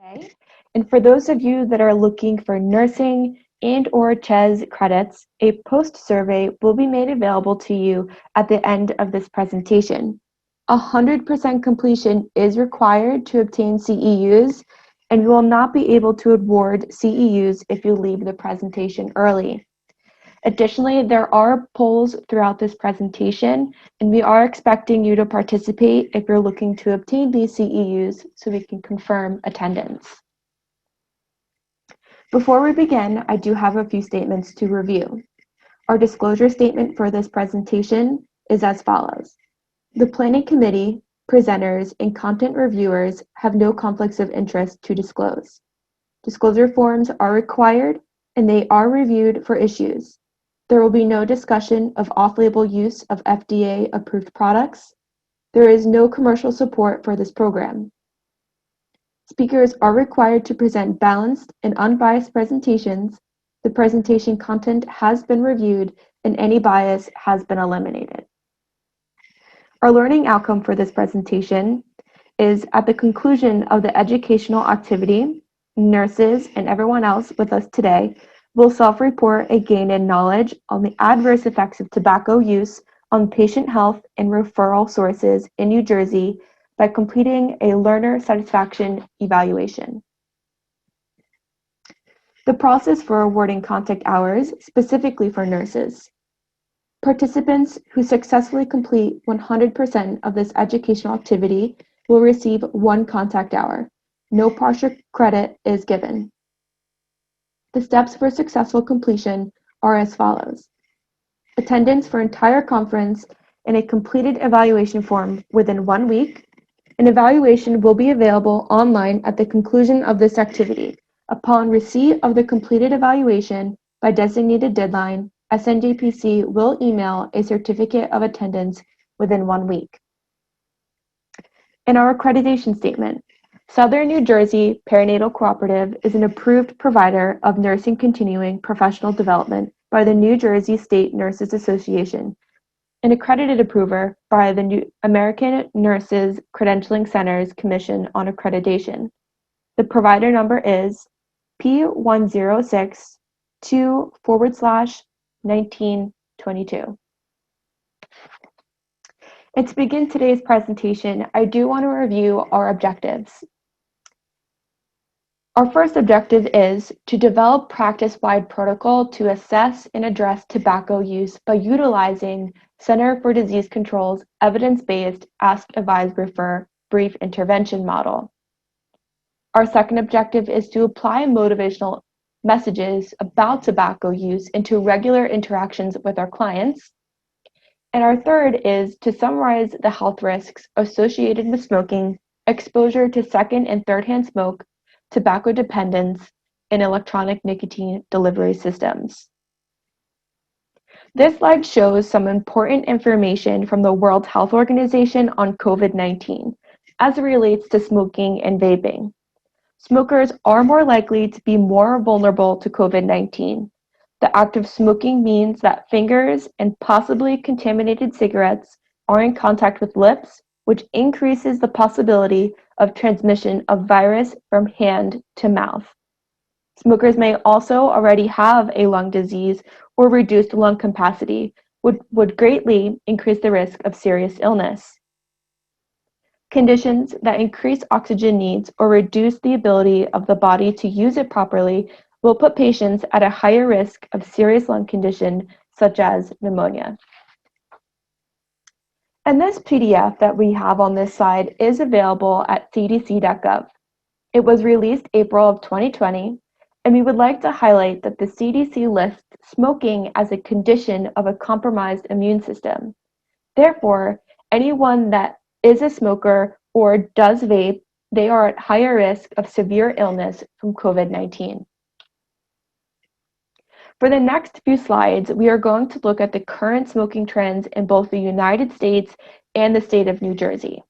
today. And for those of you that are looking for nursing and/or CHES credits, a post-survey will be made available to you at the end of this presentation. 100% completion is required to obtain CEUs, and you will not be able to award CEUs if you leave the presentation early. Additionally, there are polls throughout this presentation, and we are expecting you to participate if you're looking to obtain these CEUs so we can confirm attendance. Before we begin, I do have a few statements to review. Our disclosure statement for this presentation is as follows. The Planning Committee, presenters, and content reviewers have no conflicts of interest to disclose. Disclosure forms are required, and they are reviewed for issues. There will be no discussion of off-label use of FDA-approved products. There is no commercial support for this program. Speakers are required to present balanced and unbiased presentations. The presentation content has been reviewed, and any bias has been eliminated. Our learning outcome for this presentation is at the conclusion of the educational activity, nurses and everyone else with us today will self-report a gain in knowledge on the adverse effects of tobacco use on patient health and referral sources in New Jersey by completing a learner satisfaction evaluation. The process for awarding contact hours specifically for nurses. Participants who successfully complete 100% of this educational activity will receive 1 contact hour. No partial credit is given. The steps for successful completion are as follows. Attendance for entire conference and a completed evaluation form within 1 week. An evaluation will be available online at the conclusion of this activity. Upon receipt of the completed evaluation by designated deadline, SNJPC will email a certificate of attendance within 1 week. In our accreditation statement, Southern New Jersey Perinatal Cooperative is an approved provider of nursing continuing professional development by the New Jersey State Nurses Association, an accredited approver by the American Nurses Credentialing Centers Commission on Accreditation. The provider number is P1062/1922. And to begin today's presentation, I do want to review our objectives. Our first objective is to develop practice-wide protocol to assess and address tobacco use by utilizing Center for Disease Control's evidence-based Ask, Advise, Refer brief intervention model. Our second objective is to apply motivational messages about tobacco use into regular interactions with our clients. And our third is to summarize the health risks associated with smoking, exposure to second and third-hand smoke, tobacco dependence, and electronic nicotine delivery systems. This slide shows some important information from the World Health Organization on COVID-19 as it relates to smoking and vaping. Smokers are more likely to be more vulnerable to COVID-19. The act of smoking means that fingers and possibly contaminated cigarettes are in contact with lips, which increases the possibility of transmission of virus from hand to mouth. Smokers may also already have a lung disease or reduced lung capacity, which would greatly increase the risk of serious illness. Conditions that increase oxygen needs or reduce the ability of the body to use it properly will put patients at a higher risk of serious lung condition such as pneumonia. And this PDF that we have on this slide is available at cdc.gov. It was released April of 2020, and we would like to highlight that the CDC lists smoking as a condition of a compromised immune system. Therefore, anyone that is a smoker or does vape, they are at higher risk of severe illness from COVID-19. For the next few slides, we are going to look at the current smoking trends in both the United States and the state of New Jersey.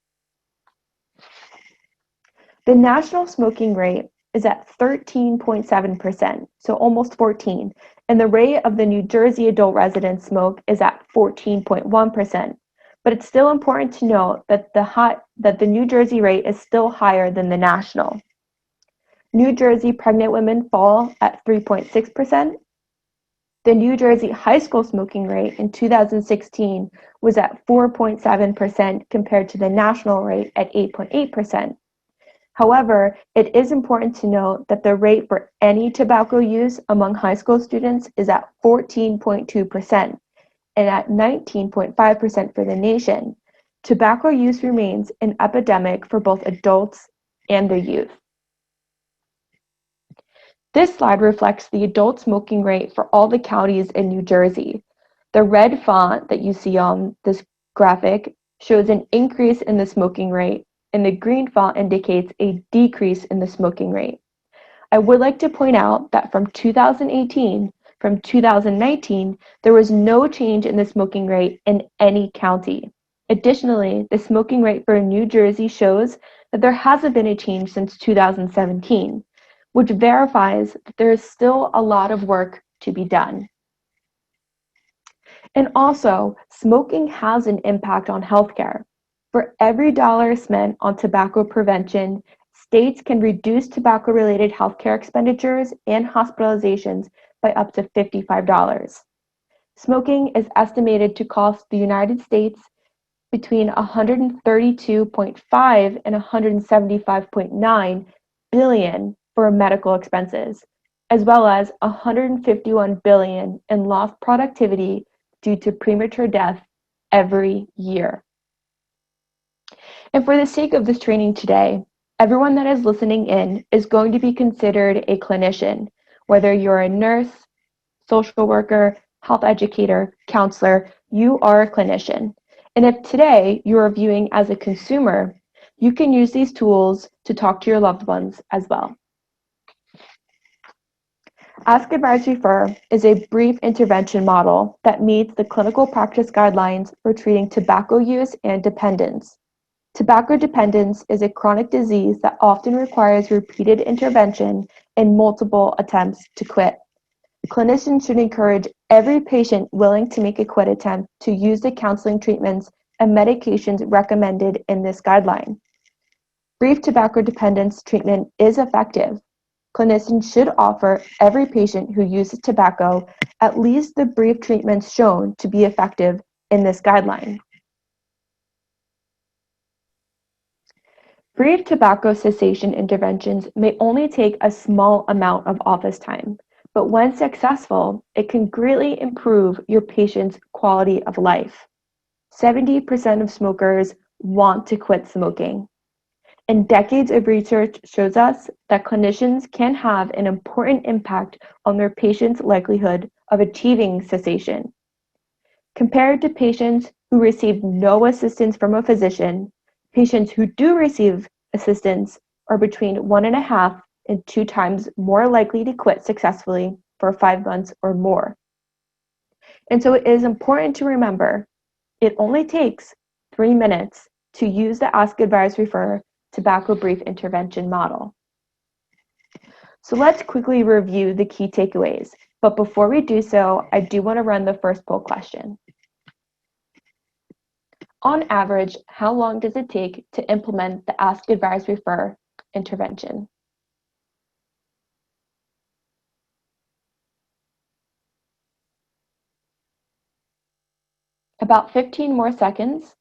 The national smoking rate is at 13.7%, so almost 14, and the rate of the New Jersey adult residents smoke is at 14.1%. But it's still important to note that the New Jersey rate is still higher than the national. New Jersey pregnant women fall at 3.6%. The New Jersey high school smoking rate in 2016 was at 4.7% compared to the national rate at 8.8%. However, it is important to note that the rate for any tobacco use among high school students is at 14.2% and at 19.5% for the nation. Tobacco use remains an epidemic for both adults and the youth. This slide reflects the adult smoking rate for all the counties in New Jersey. The red font that you see on this graphic shows an increase in the smoking rate, and the green font indicates a decrease in the smoking rate. I would like to point out that from 2018 from 2019, there was no change in the smoking rate in any county. Additionally, the smoking rate for New Jersey shows that there hasn't been a change since 2017, which verifies that there is still a lot of work to be done. And also, smoking has an impact on healthcare. For every dollar spent on tobacco prevention, states can reduce tobacco-related healthcare expenditures and hospitalizations by up to $55. Smoking is estimated to cost the United States between $132.5 and $175.9 billion for medical expenses, as well as $151 billion in lost productivity due to premature death every year. And for the sake of this training today, everyone that is listening in is going to be considered a clinician, whether you're a nurse, social worker, health educator, counselor, you are a clinician. And if today you are viewing as a consumer, you can use these tools to talk to your loved ones as well. Ask, Advise, Refer is a brief intervention model that meets the clinical practice guidelines for treating tobacco use and dependence. Tobacco dependence is a chronic disease that often requires repeated intervention and multiple attempts to quit. Clinicians should encourage every patient willing to make a quit attempt to use the counseling treatments and medications recommended in this guideline. Brief tobacco dependence treatment is effective. Clinicians should offer every patient who uses tobacco at least the brief treatments shown to be effective in this guideline. Brief tobacco cessation interventions may only take a small amount of office time, but when successful, it can greatly improve your patient's quality of life. 70% of smokers want to quit smoking. And decades of research shows us that clinicians can have an important impact on their patients' likelihood of achieving cessation. Compared to patients who receive no assistance from a physician, patients who do receive assistance are between 1.5 and 2 times more likely to quit successfully for 5 months or more. And so it is important to remember, it only takes 3 minutes to use the Ask, Advise, Refer tobacco brief intervention model. So let's quickly review the key takeaways. But before we do so, I do want to run the first poll question. On average, how long does it take to implement the Ask, Advise, Refer intervention? About 15 more seconds.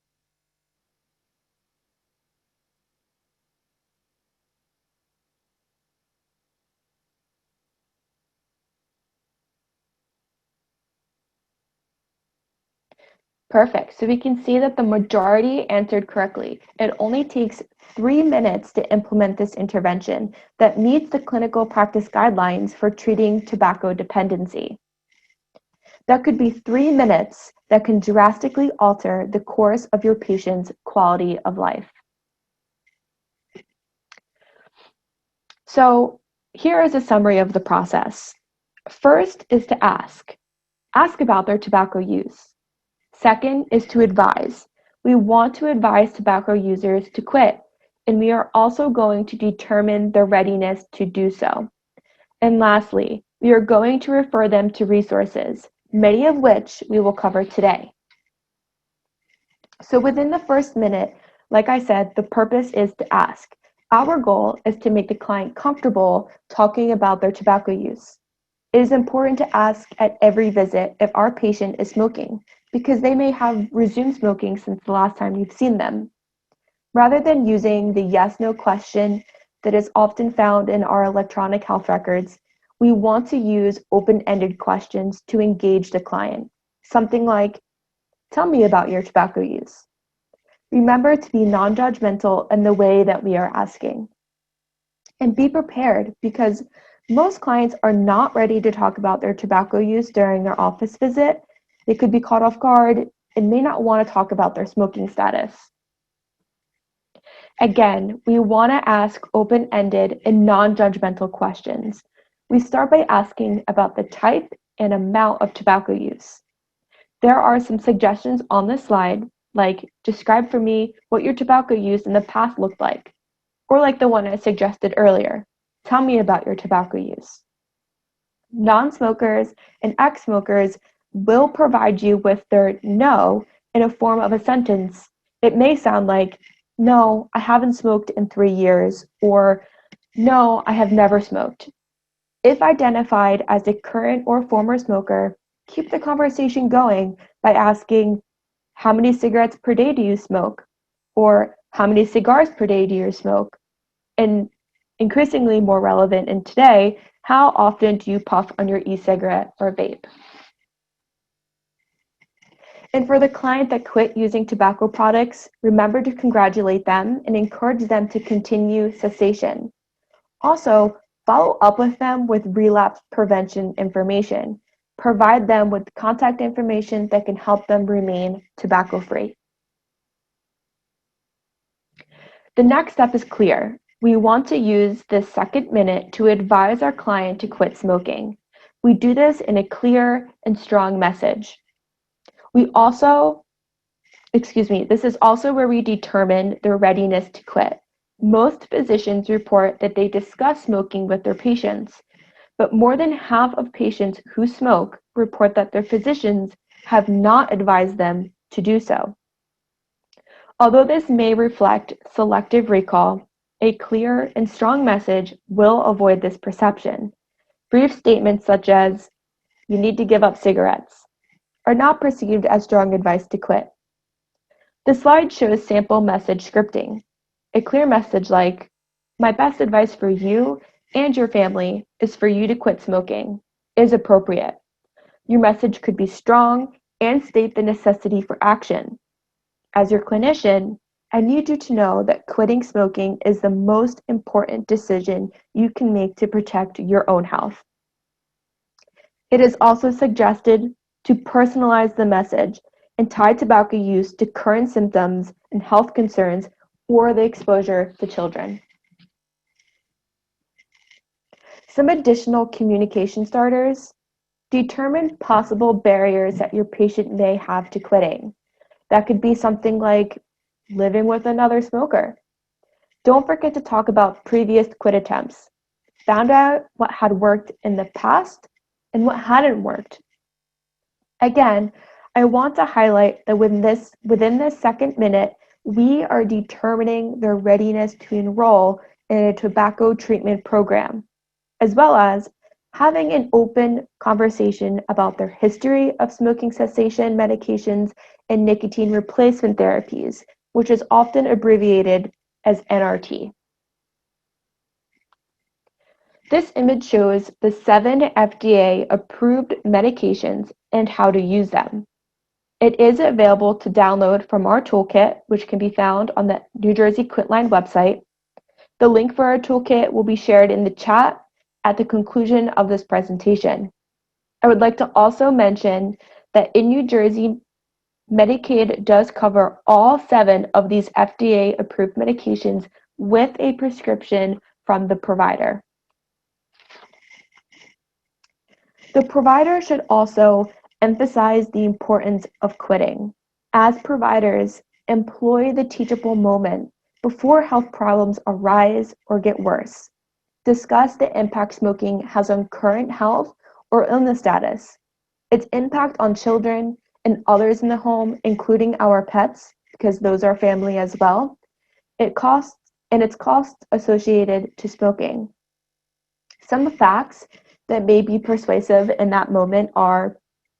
Perfect. So we can see that the majority answered correctly. It only takes 3 minutes to implement this intervention that meets the clinical practice guidelines for treating tobacco dependency. That could be 3 minutes that can drastically alter the course of your patient's quality of life. So here is a summary of the process. First is to ask. Ask about their tobacco use. Second is to advise. We want to advise tobacco users to quit, and we are also going to determine their readiness to do so. And lastly, we are going to refer them to resources, many of which we will cover today. So within the first minute, like I said, the purpose is to ask. Our goal is to make the client comfortable talking about their tobacco use. It is important to ask at every visit if our patient is smoking, because they may have resumed smoking since the last time you've seen them. Rather than using the yes/no question that is often found in our electronic health records, we want to use open-ended questions to engage the client. Something like, "Tell me about your tobacco use." Remember to be non-judgmental in the way that we are asking. And be prepared, because most clients are not ready to talk about their tobacco use during their office visit. They could be caught off guard and may not want to talk about their smoking status. Again, we want to ask open-ended and non-judgmental questions. We start by asking about the type and amount of tobacco use. There are some suggestions on this slide, like describe for me what your tobacco use in the past looked like, or like the one I suggested earlier, tell me about your tobacco use. Non-smokers and ex-smokers will provide you with their no in a form of a sentence. It may sound like, "No, I haven't smoked in 3 years," or "No, I have never smoked." If identified as a current or former smoker, keep the conversation going by asking, "How many cigarettes per day do you smoke?" Or "How many cigars per day do you smoke?" And increasingly more relevant in today, how often do you puff on your e-cigarette or vape? And for the client that quit using tobacco products, remember to congratulate them and encourage them to continue cessation. Also, follow up with them with relapse prevention information. Provide them with contact information that can help them remain tobacco-free. The next step is clear. We want to use this second minute to advise our client to quit smoking. We do this in a clear and strong message. This is also where we determine their readiness to quit. Most physicians report that they discuss smoking with their patients, but more than half of patients who smoke report that their physicians have not advised them to do so. Although this may reflect selective recall, a clear and strong message will avoid this perception. Brief statements such as, "You need to give up cigarettes," are not perceived as strong advice to quit. The slide shows sample message scripting. A clear message like, "My best advice for you and your family is for you to quit smoking," is appropriate. Your message could be strong and state the necessity for action. As your clinician, I need you to know that quitting smoking is the most important decision you can make to protect your own health. It is also suggested to personalize the message and tie tobacco use to current symptoms and health concerns or the exposure to children. Some additional communication starters: determine possible barriers that your patient may have to quitting. That could be something like living with another smoker. Don't forget to talk about previous quit attempts. Found out what had worked in the past and what hadn't worked. Again, I want to highlight that within this second minute, we are determining their readiness to enroll in a tobacco treatment program, as well as having an open conversation about their history of smoking cessation medications and nicotine replacement therapies, which is often abbreviated as NRT. This image shows the 7 FDA-approved medications and how to use them. It is available to download from our toolkit, which can be found on the New Jersey Quitline website. The link for our toolkit will be shared in the chat at the conclusion of this presentation. I would like to also mention that in New Jersey, Medicaid does cover all 7 of these FDA-approved medications with a prescription from the provider. The provider should also emphasize the importance of quitting. As providers, employ the teachable moment before health problems arise or get worse. Discuss the impact smoking has on current health or illness status, its impact on children and others in the home, including our pets, because those are family as well, its and its costs associated to smoking. Some facts that may be persuasive in that moment are,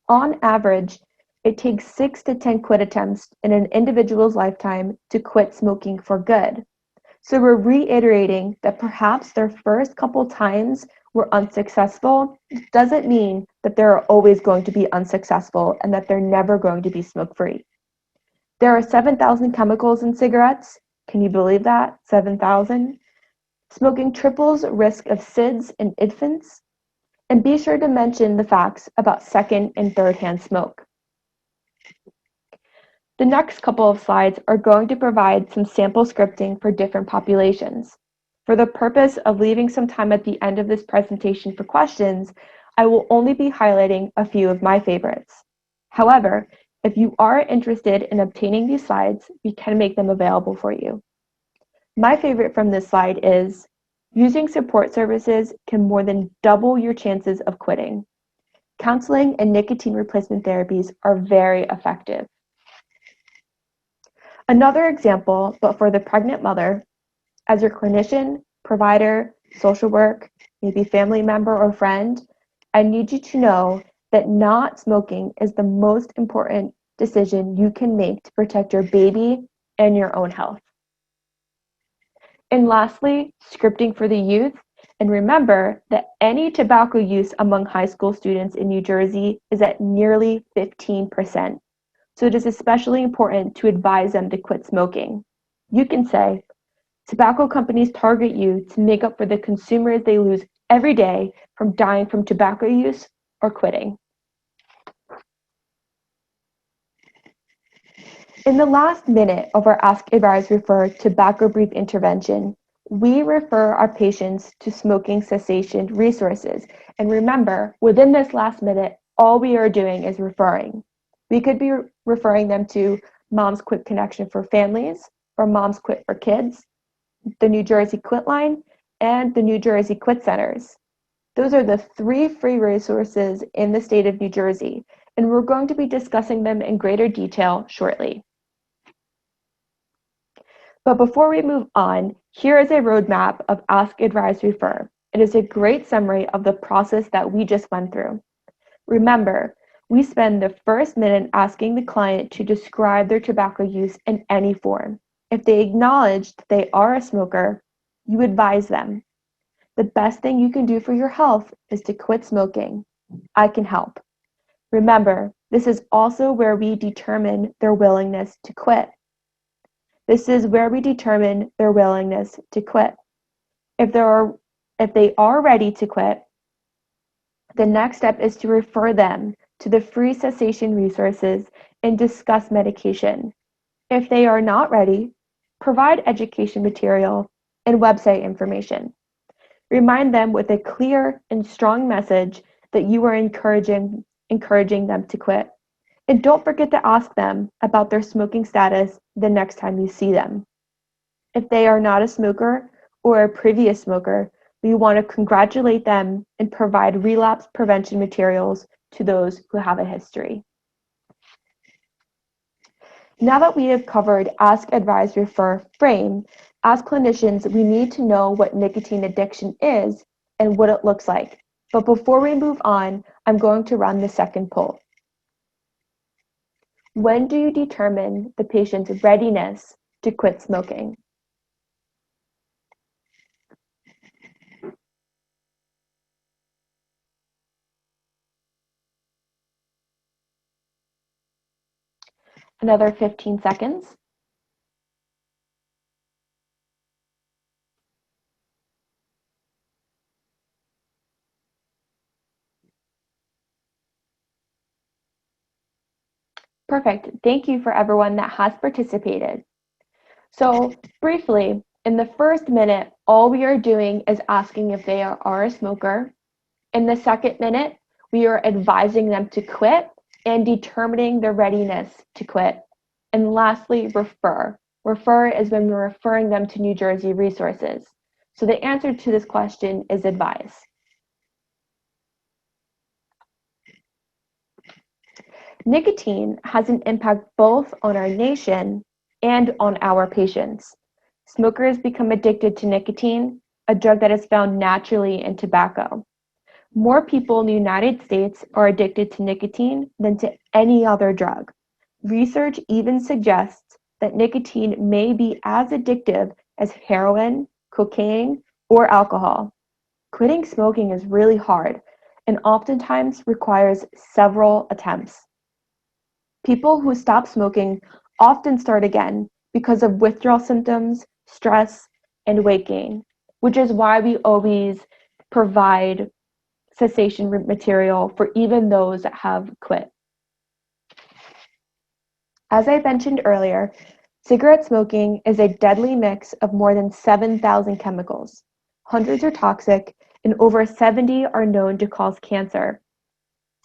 on average, it takes 6 to 10 quit attempts in an individual's lifetime to quit smoking for good. So we're reiterating that perhaps their first couple times were unsuccessful doesn't mean that they're always going to be unsuccessful and that they're never going to be smoke-free. There are 7,000 chemicals in cigarettes. Can you believe that? 7,000? Smoking triples risk of SIDS in infants. And be sure to mention the facts about second and third-hand smoke. The next couple of slides are going to provide some sample scripting for different populations. For the purpose of leaving some time at the end of this presentation for questions, I will only be highlighting a few of my favorites. However, if you are interested in obtaining these slides, we can make them available for you. My favorite from this slide is, using support services can more than double your chances of quitting. Counseling and nicotine replacement therapies are very effective. Another example, but for the pregnant mother, as your clinician, provider, social work, maybe family member or friend, I need you to know that not smoking is the most important decision you can make to protect your baby and your own health. And lastly, scripting for the youth. And remember that any tobacco use among high school students in New Jersey is at nearly 15%. So it is especially important to advise them to quit smoking. You can say, tobacco companies target you to make up for the consumers they lose every day from dying from tobacco use or quitting. In the last minute of our Ask Advise Refer Tobacco Brief intervention, we refer our patients to Smoking Cessation Resources. And remember, within this last minute, all we are doing is referring. We could be referring them to Moms Quit Connection for Families, or Moms Quit for Kids, the New Jersey Quitline, and the New Jersey Quit Centers. Those are the 3 free resources in the state of New Jersey, and we're going to be discussing them in greater detail shortly. But before we move on, here is a roadmap of Ask, Advise, Refer. It is a great summary of the process that we just went through. Remember, we spend the first minute asking the client to describe their tobacco use in any form. If they acknowledge that they are a smoker, you advise them. The best thing you can do for your health is to quit smoking. I can help. Remember, this is also where we determine their willingness to quit. This is where we determine their willingness to quit. If they are ready to quit, the next step is to refer them to the free cessation resources and discuss medication. If they are not ready, provide education material and website information. Remind them with a clear and strong message that you are encouraging them to quit. And don't forget to ask them about their smoking status the next time you see them. If they are not a smoker or a previous smoker, we want to congratulate them and provide relapse prevention materials to those who have a history. Now that we have covered Ask, Advise, Refer frame, as clinicians, we need to know what nicotine addiction is and what it looks like. But before we move on, I'm going to run the second poll. When do you determine the patient's readiness to quit smoking? Another 15 seconds. Perfect. Thank you for everyone that has participated. So briefly, in the first minute, all we are doing is asking if they are a smoker. In the second minute, we are advising them to quit and determining their readiness to quit. And lastly, refer. Refer is when we're referring them to New Jersey resources. So the answer to this question is advise. Nicotine has an impact both on our nation and on our patients. Smokers become addicted to nicotine, a drug that is found naturally in tobacco. More people in the United States are addicted to nicotine than to any other drug. Research even suggests that nicotine may be as addictive as heroin, cocaine, or alcohol. Quitting smoking is really hard and oftentimes requires several attempts. People who stop smoking often start again because of withdrawal symptoms, stress, and weight gain, which is why we always provide cessation material for even those that have quit. As I mentioned earlier, cigarette smoking is a deadly mix of more than 7,000 chemicals. Hundreds are toxic, and over 70 are known to cause cancer.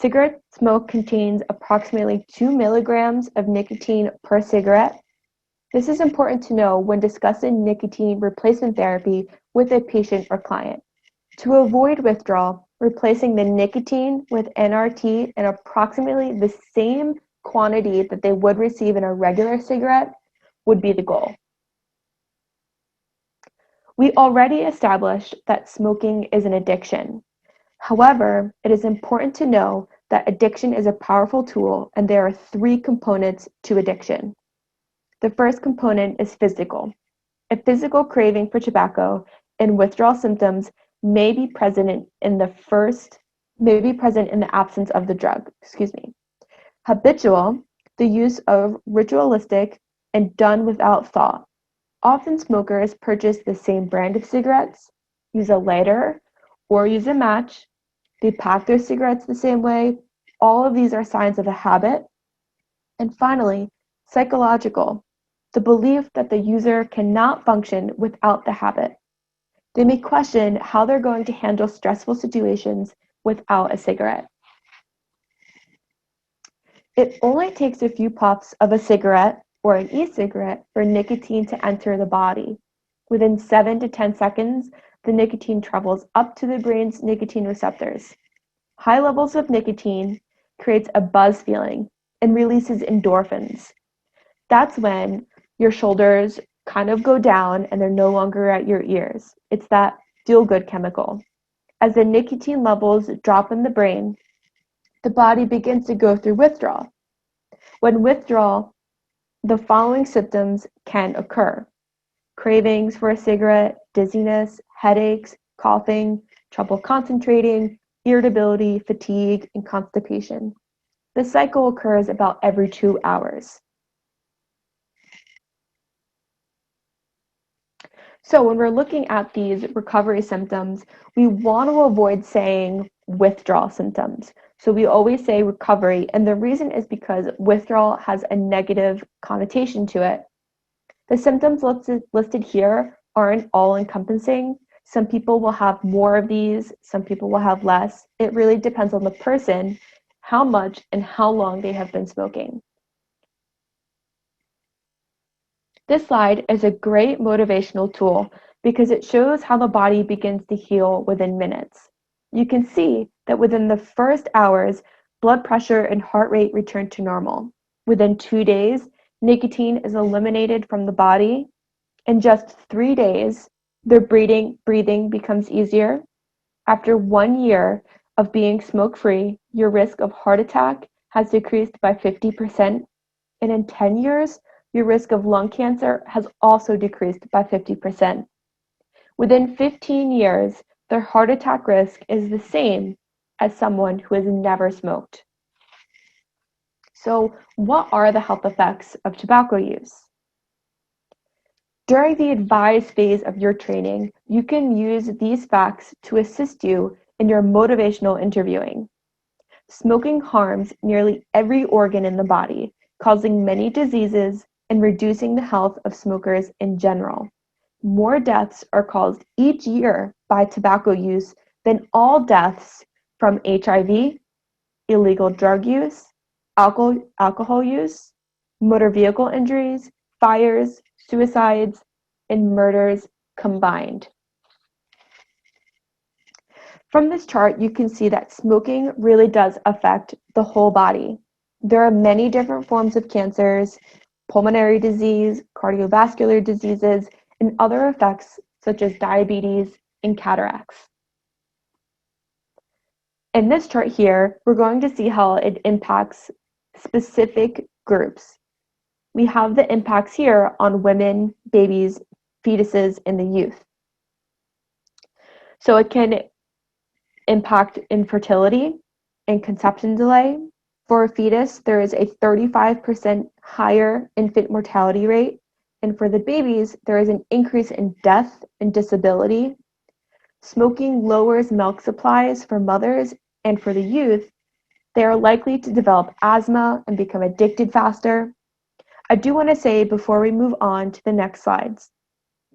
Cigarette smoke contains approximately 2 milligrams of nicotine per cigarette. This is important to know when discussing nicotine replacement therapy with a patient or client. To avoid withdrawal, replacing the nicotine with NRT in approximately the same quantity that they would receive in a regular cigarette would be the goal. We already established that smoking is an addiction. However, it is important to know that addiction is a powerful tool and there are 3 components to addiction. The first component is physical. A physical craving for tobacco and withdrawal symptoms may be present in the absence of the drug. Habitual, the use of ritualistic and done without thought. Often smokers purchase the same brand of cigarettes, use a lighter, or use a match. They pack their cigarettes the same way. All of these are signs of a habit. And finally, psychological, the belief that the user cannot function without the habit. They may question how they're going to handle stressful situations without a cigarette. It only takes a few puffs of a cigarette or an e-cigarette for nicotine to enter the body. Within 7 to 10 seconds, the nicotine travels up to the brain's nicotine receptors. High levels of nicotine creates a buzz feeling and releases endorphins. That's when your shoulders kind of go down and they're no longer at your ears. It's that feel-good chemical. As the nicotine levels drop in the brain, the body begins to go through withdrawal. When withdrawal, the following symptoms can occur: cravings for a cigarette, dizziness, headaches, coughing, trouble concentrating, irritability, fatigue, and constipation. The cycle occurs about every 2 hours. So when we're looking at these recovery symptoms, we want to avoid saying withdrawal symptoms. So we always say recovery, and the reason is because withdrawal has a negative connotation to it. The symptoms listed here aren't all-encompassing. Some people will have more of these, some people will have less. It really depends on the person, how much and how long they have been smoking. This slide is a great motivational tool because it shows how the body begins to heal within minutes. You can see that within the first hours, blood pressure and heart rate return to normal. Within 2 days, nicotine is eliminated from the body. In just 3 days, their breathing becomes easier. After 1 year of being smoke-free, your risk of heart attack has decreased by 50%, and in 10 years, your risk of lung cancer has also decreased by 50%. Within 15 years, their heart attack risk is the same as someone who has never smoked. So, what are the health effects of tobacco use? During the advised phase of your training, you can use these facts to assist you in your motivational interviewing. Smoking harms nearly every organ in the body, causing many diseases and reducing the health of smokers in general. More deaths are caused each year by tobacco use than all deaths from HIV, illegal drug use, alcohol use, motor vehicle injuries, fires, suicides, and murders combined. From this chart, you can see that smoking really does affect the whole body. There are many different forms of cancers, pulmonary disease, cardiovascular diseases, and other effects such as diabetes and cataracts. In this chart here, we're going to see how it impacts specific groups. We have the impacts here on women, babies, fetuses, and the youth. So it can impact infertility and conception delay. For a fetus, there is a 35% higher infant mortality rate, and for the babies, there is an increase in death and disability. Smoking lowers milk supplies for mothers, and for the youth, they are likely to develop asthma and become addicted faster. I do want to say before we move on to the next slides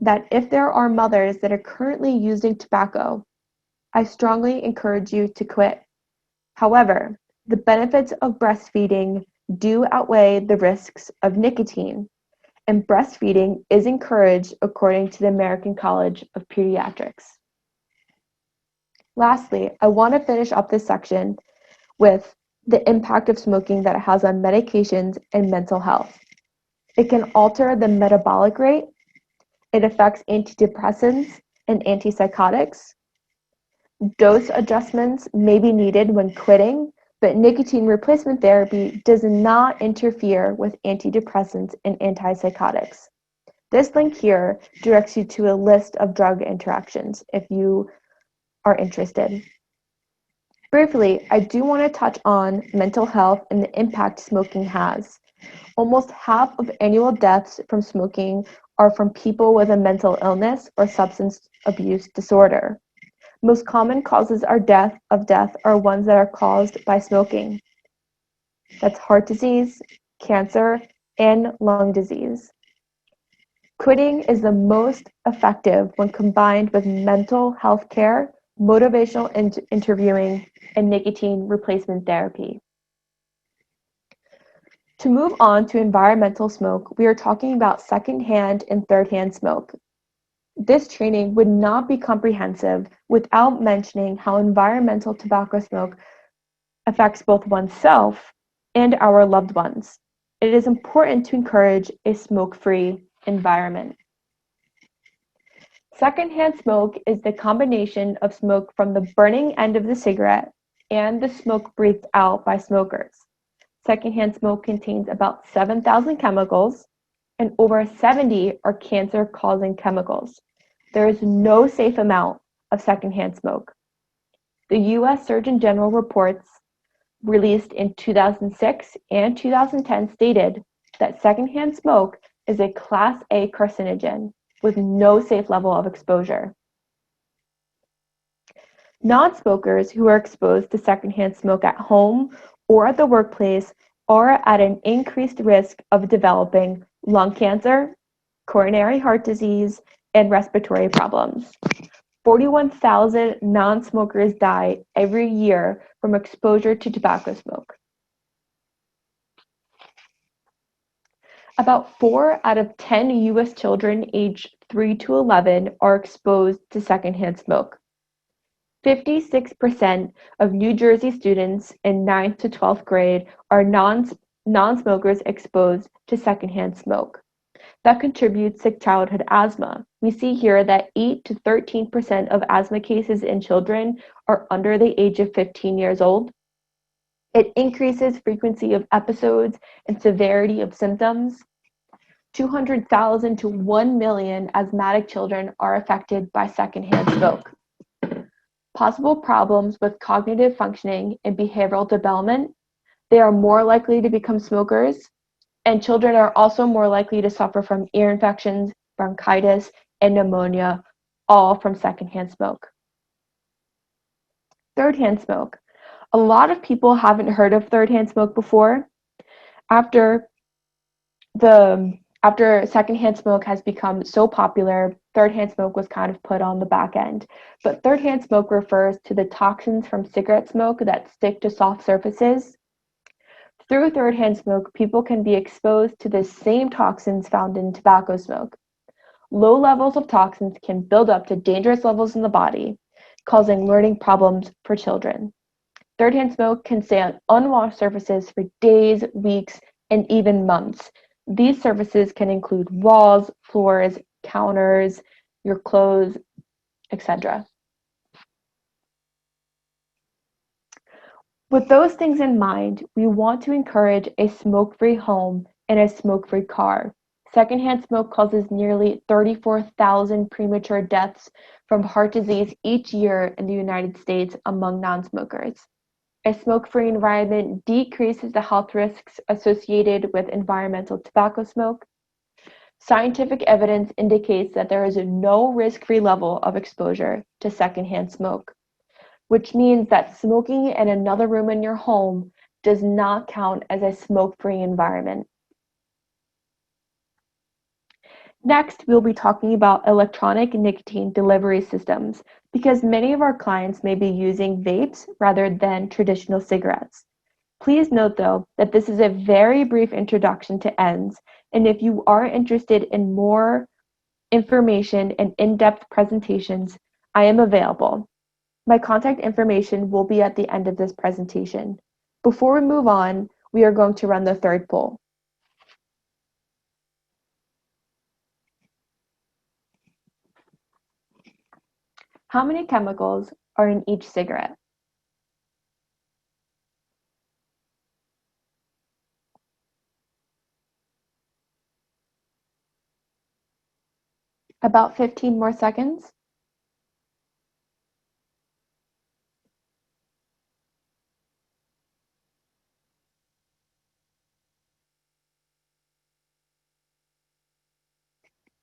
that if there are mothers that are currently using tobacco, I strongly encourage you to quit. However, the benefits of breastfeeding do outweigh the risks of nicotine, and breastfeeding is encouraged according to the American College of Pediatrics. Lastly, I want to finish up this section with the impact of smoking that it has on medications and mental health. It can alter the metabolic rate. It affects antidepressants and antipsychotics. Dose adjustments may be needed when quitting, but nicotine replacement therapy does not interfere with antidepressants and antipsychotics. This link here directs you to a list of drug interactions if you are interested. Briefly, I do want to touch on mental health and the impact smoking has. Almost half of annual deaths from smoking are from people with a mental illness or substance abuse disorder. Most common causes of death are ones that are caused by smoking. That's heart disease, cancer, and lung disease. Quitting is the most effective when combined with mental health care, motivational interviewing, and nicotine replacement therapy. To move on to environmental smoke, we are talking about secondhand and thirdhand smoke. This training would not be comprehensive without mentioning how environmental tobacco smoke affects both oneself and our loved ones. It is important to encourage a smoke-free environment. Secondhand smoke is the combination of smoke from the burning end of the cigarette and the smoke breathed out by smokers. Secondhand smoke contains about 7,000 chemicals, and over 70 are cancer-causing chemicals. There is no safe amount of secondhand smoke. The U.S. Surgeon General reports released in 2006 and 2010 stated that secondhand smoke is a Class A carcinogen with no safe level of exposure. Non-smokers who are exposed to secondhand smoke at home or at the workplace are at an increased risk of developing lung cancer, coronary heart disease, and respiratory problems. 41,000 non-smokers die every year from exposure to tobacco smoke. About 4 out of 10 U.S. children aged 3 to 11 are exposed to secondhand smoke. 56% of New Jersey students in 9th to 12th grade are non-smokers exposed to secondhand smoke. That contributes to childhood asthma. We see here that 8 to 13% of asthma cases in children are under the age of 15 years old. It increases frequency of episodes and severity of symptoms. 200,000 to 1 million asthmatic children are affected by secondhand smoke. Possible problems with cognitive functioning and behavioral development. They are more likely to become smokers, and children are also more likely to suffer from ear infections, bronchitis, and pneumonia, all from secondhand smoke. Thirdhand smoke. A lot of people haven't heard of thirdhand smoke before. After secondhand smoke has become so popular, thirdhand smoke was kind of put on the back end. But thirdhand smoke refers to the toxins from cigarette smoke that stick to soft surfaces. Through thirdhand smoke, people can be exposed to the same toxins found in tobacco smoke. Low levels of toxins can build up to dangerous levels in the body, causing learning problems for children. Thirdhand smoke can stay on unwashed surfaces for days, weeks, and even months. These surfaces can include walls, floors, counters, your clothes, etc. With those things in mind, we want to encourage a smoke-free home and a smoke-free car. Secondhand smoke causes nearly 34,000 premature deaths from heart disease each year in the United States among non-smokers. A smoke-free environment decreases the health risks associated with environmental tobacco smoke. Scientific evidence indicates that there is no risk-free level of exposure to secondhand smoke, which means that smoking in another room in your home does not count as a smoke-free environment. Next, we'll be talking about electronic nicotine delivery systems because many of our clients may be using vapes rather than traditional cigarettes. Please note, though, that this is a very brief introduction to ENDS, and if you are interested in more information and in-depth presentations, I am available. My contact information will be at the end of this presentation. Before we move on, we are going to run the third poll. How many chemicals are in each cigarette? About 15 more seconds.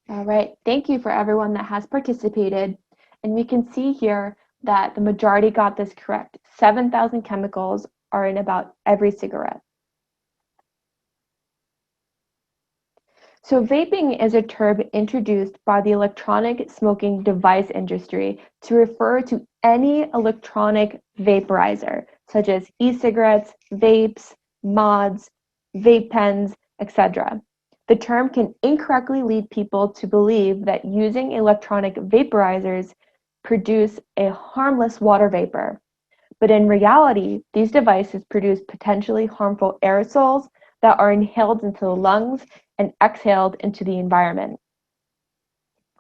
All right, thank you for everyone that has participated. And we can see here that the majority got this correct. 7,000 chemicals are in about every cigarette. So vaping is a term introduced by the electronic smoking device industry to refer to any electronic vaporizer, such as e-cigarettes, vapes, mods, vape pens, etc. The term can incorrectly lead people to believe that using electronic vaporizers produce a harmless water vapor. But in reality, these devices produce potentially harmful aerosols that are inhaled into the lungs and exhaled into the environment.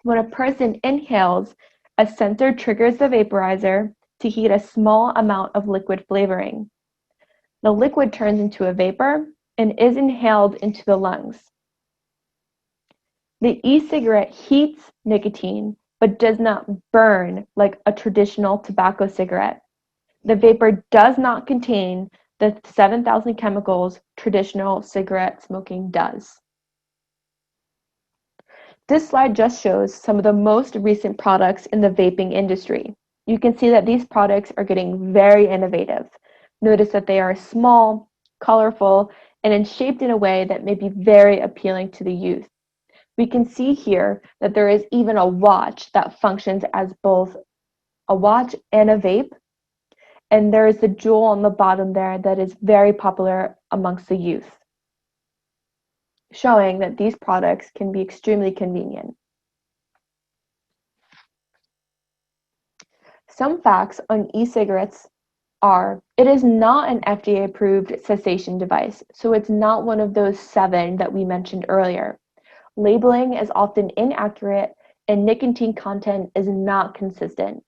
When a person inhales, a sensor triggers the vaporizer to heat a small amount of liquid flavoring. The liquid turns into a vapor and is inhaled into the lungs. The e-cigarette heats nicotine but does not burn like a traditional tobacco cigarette. The vapor does not contain the 7,000 chemicals traditional cigarette smoking does. This slide just shows some of the most recent products in the vaping industry. You can see that these products are getting very innovative. Notice that they are small, colorful, and shaped in a way that may be very appealing to the youth. We can see here that there is even a watch that functions as both a watch and a vape. And there is the jewel on the bottom there that is very popular amongst the youth, showing that these products can be extremely convenient. Some facts on e-cigarettes are, it is not an FDA-approved cessation device, so it's not one of those 7 that we mentioned earlier. Labeling is often inaccurate, and nicotine content is not consistent.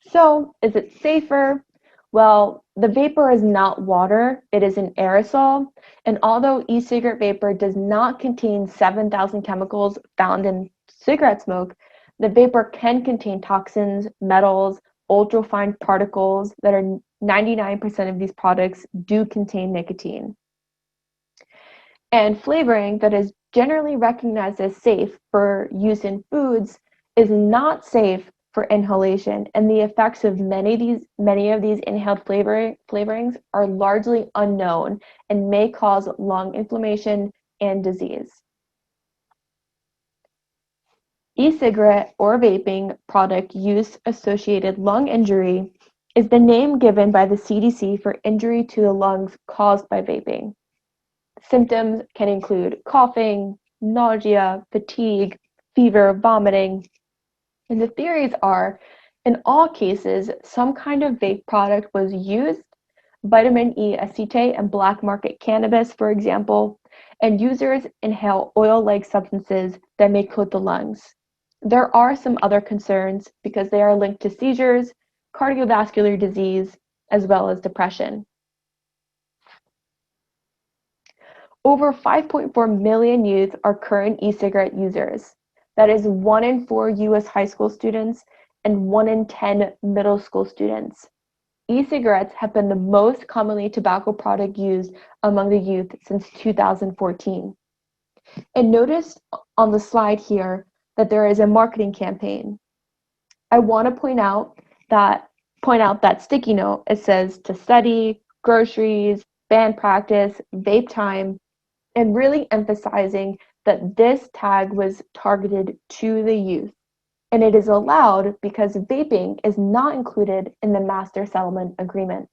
So, is it safer? Well, the vapor is not water, it is an aerosol, and although e-cigarette vapor does not contain 7,000 chemicals found in cigarette smoke, the vapor can contain toxins, metals, ultrafine particles that are 99% of these products do contain nicotine. And flavoring that is generally recognized as safe for use in foods is not safe for inhalation, and the effects of many of these inhaled flavorings are largely unknown and may cause lung inflammation and disease. E-cigarette or vaping product use-associated lung injury is the name given by the CDC for injury to the lungs caused by vaping. Symptoms can include coughing, nausea, fatigue, fever, vomiting. And the theories are, in all cases, some kind of vape product was used, vitamin E acetate and black market cannabis, for example, and users inhale oil-like substances that may coat the lungs. There are some other concerns because they are linked to seizures, cardiovascular disease, as well as depression. Over 5.4 million youth are current e-cigarette users. That is 1 in 4 U.S. high school students and 1 in 10 middle school students. E-cigarettes have been the most commonly tobacco product used among the youth since 2014. And notice on the slide here that there is a marketing campaign. I want to point out that sticky note. It says to study, groceries, band practice, vape time, and really emphasizing that this tag was targeted to the youth. And it is allowed because vaping is not included in the master settlement agreement.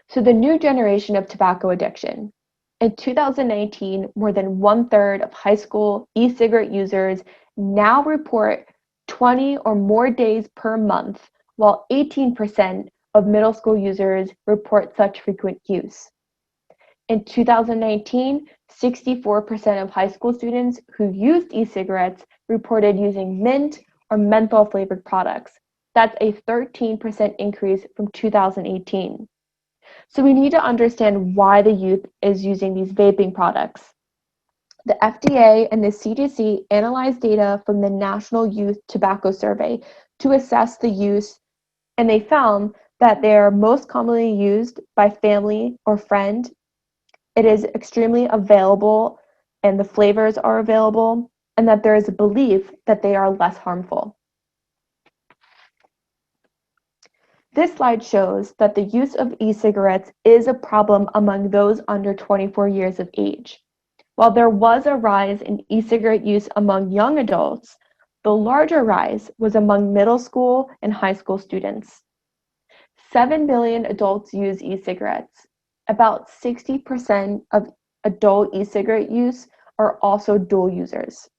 So the new generation of tobacco addiction. In 2019, more than 1/3 of high school e-cigarette users now report 20 or more days per month, while 18% of middle school users report such frequent use. In 2019, 64% of high school students who used e-cigarettes reported using mint or menthol flavored products. That's a 13% increase from 2018. So we need to understand why the youth is using these vaping products. The FDA and the CDC analyzed data from the National Youth Tobacco Survey to assess the use, and they found that they are most commonly used by family or friend. It is extremely available and the flavors are available, and that there is a belief that they are less harmful. This slide shows that the use of e-cigarettes is a problem among those under 24 years of age. While there was a rise in e-cigarette use among young adults, the larger rise was among middle school and high school students. 7 billion adults use e-cigarettes. About 60% of adult e-cigarette use are also dual users.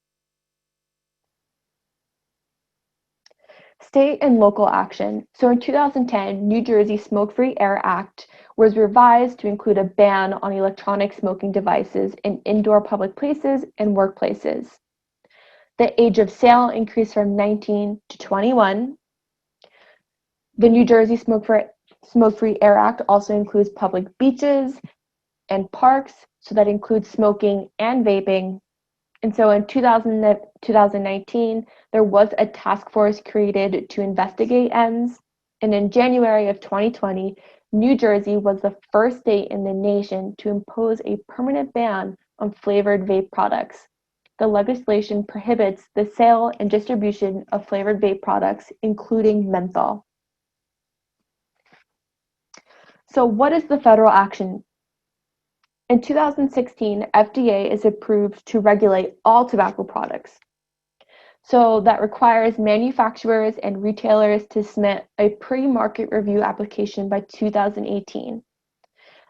State and local action. So in 2010, New Jersey Smoke-Free Air Act was revised to include a ban on electronic smoking devices in indoor public places and workplaces. The age of sale increased from 19 to 21. The New Jersey Smoke-Free Air Act also includes public beaches and parks, so that includes smoking and vaping. And so in 2019, there was a task force created to investigate ends. And in January of 2020, New Jersey was the first state in the nation to impose a permanent ban on flavored vape products. The legislation prohibits the sale and distribution of flavored vape products, including menthol. So what is the federal action? In 2016, FDA is approved to regulate all tobacco products. So that requires manufacturers and retailers to submit a pre-market review application by 2018.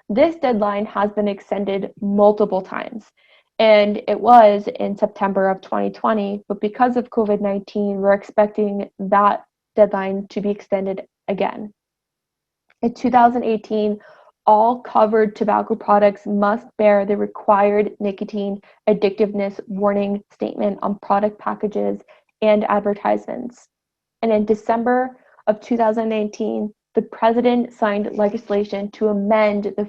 This deadline has been extended multiple times, and it was in September of 2020, but because of COVID-19, we're expecting that deadline to be extended again. In 2018, all covered tobacco products must bear the required nicotine addictiveness warning statement on product packages and advertisements. And in December of 2019, the president signed legislation to amend the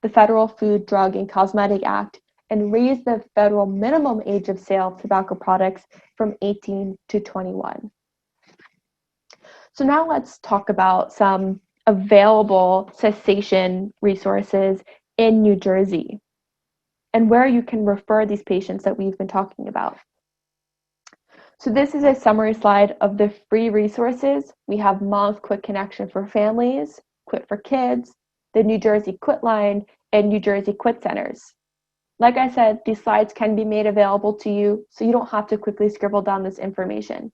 Federal Food, Drug, and Cosmetic Act and raise the federal minimum age of sale of tobacco products from 18 to 21. So now let's talk about some available cessation resources in New Jersey and where you can refer these patients that we've been talking about. So this is a summary slide of the free resources. We have Mom's Quick Connection for families, Quit for Kids, the New Jersey Quitline, and New Jersey Quit Centers. Like I said, these slides can be made available to you, so you don't have to quickly scribble down this information.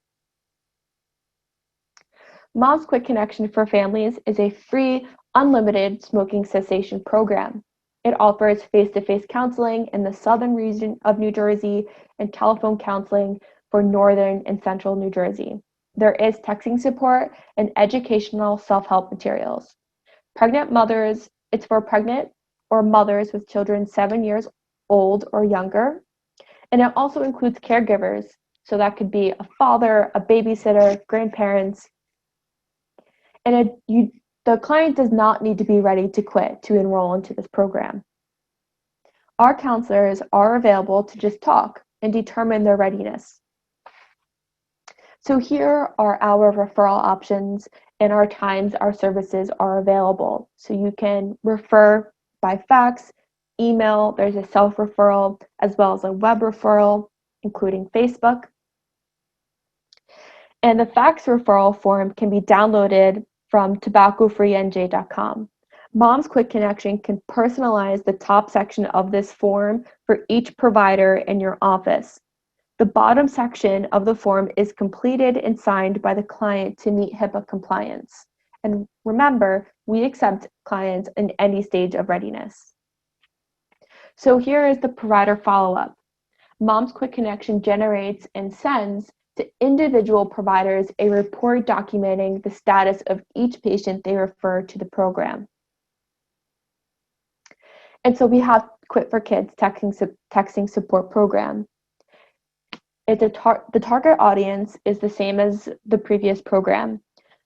Mom's Quick Connection for Families is a free, unlimited smoking cessation program. It offers face-to-face counseling in the southern region of New Jersey and telephone counseling for northern and central New Jersey. There is texting support and educational self-help materials. Pregnant mothers, it's for pregnant or mothers with children 7 years old or younger. And it also includes caregivers. So that could be a father, a babysitter, grandparents. And the client does not need to be ready to quit to enroll into this program. Our counselors are available to just talk and determine their readiness. So here are our referral options and our times our services are available. So you can refer by fax, email, there's a self-referral, as well as a web referral, including Facebook. And the fax referral form can be downloaded from tobaccofreenj.com. Mom's Quick Connection can personalize the top section of this form for each provider in your office. The bottom section of the form is completed and signed by the client to meet HIPAA compliance. And remember, we accept clients in any stage of readiness. So here is the provider follow-up. Mom's Quick Connection generates and sends to individual providers a report documenting the status of each patient they refer to the program. And so we have Quit for Kids texting support program. The target audience is the same as the previous program.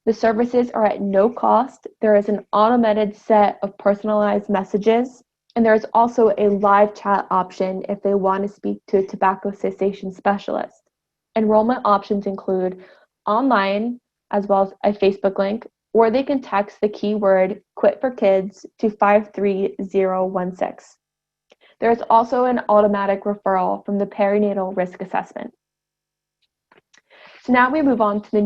The services are at no cost. There is an automated set of personalized messages, and there is also a live chat option if they want to speak to a tobacco cessation specialist. Enrollment options include online, as well as a Facebook link, or they can text the keyword Quit for Kids to 53016. There is also an automatic referral from the perinatal risk assessment. So now we move on to the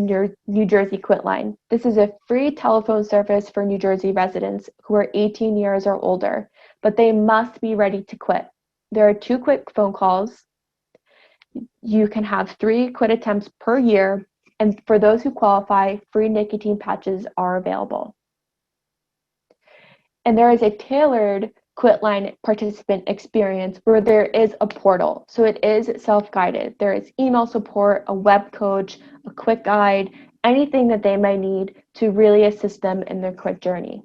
New Jersey Quitline. This is a free telephone service for New Jersey residents who are 18 years or older, but they must be ready to quit. There are 2 quick phone calls. You can have 3 quit attempts per year, and for those who qualify, free nicotine patches are available. And there is a tailored Quitline participant experience where there is a portal. So it is self-guided. There is email support, a web coach, a quick guide, anything that they might need to really assist them in their quit journey.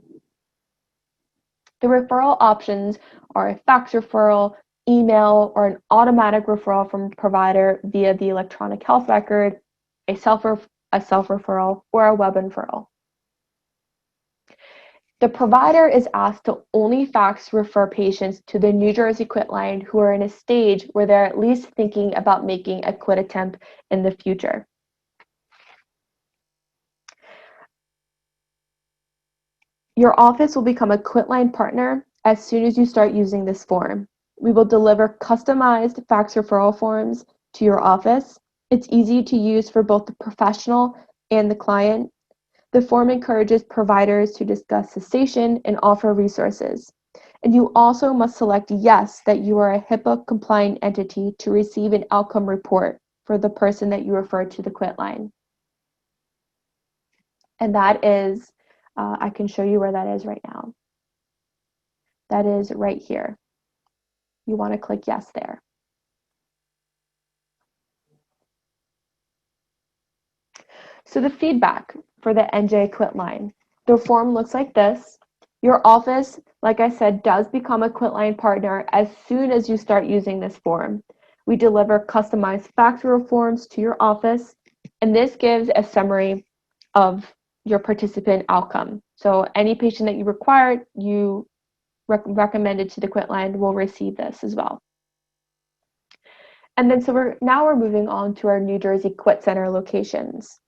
The referral options are a fax referral, email, or an automatic referral from a provider via the electronic health record, a self-referral, or a web referral. The provider is asked to only fax refer patients to the New Jersey Quitline who are in a stage where they're at least thinking about making a quit attempt in the future. Your office will become a Quitline partner as soon as you start using this form. We will deliver customized fax referral forms to your office. It's easy to use for both the professional and the client. The form encourages providers to discuss cessation and offer resources. And you also must select yes that you are a HIPAA compliant entity to receive an outcome report for the person that you refer to the Quitline. And that is, I can show you where that is right now. That is right here. You want to click yes there. So the feedback for the NJ Quitline. The form looks like this. Your office, like I said, does become a Quitline partner as soon as you start using this form. We deliver customized fax referral forms to your office, and this gives a summary of your participant outcome. So any patient that you require, you recommended to the Quitline will receive this as well. And then so we're moving on to our New Jersey Quit Center locations.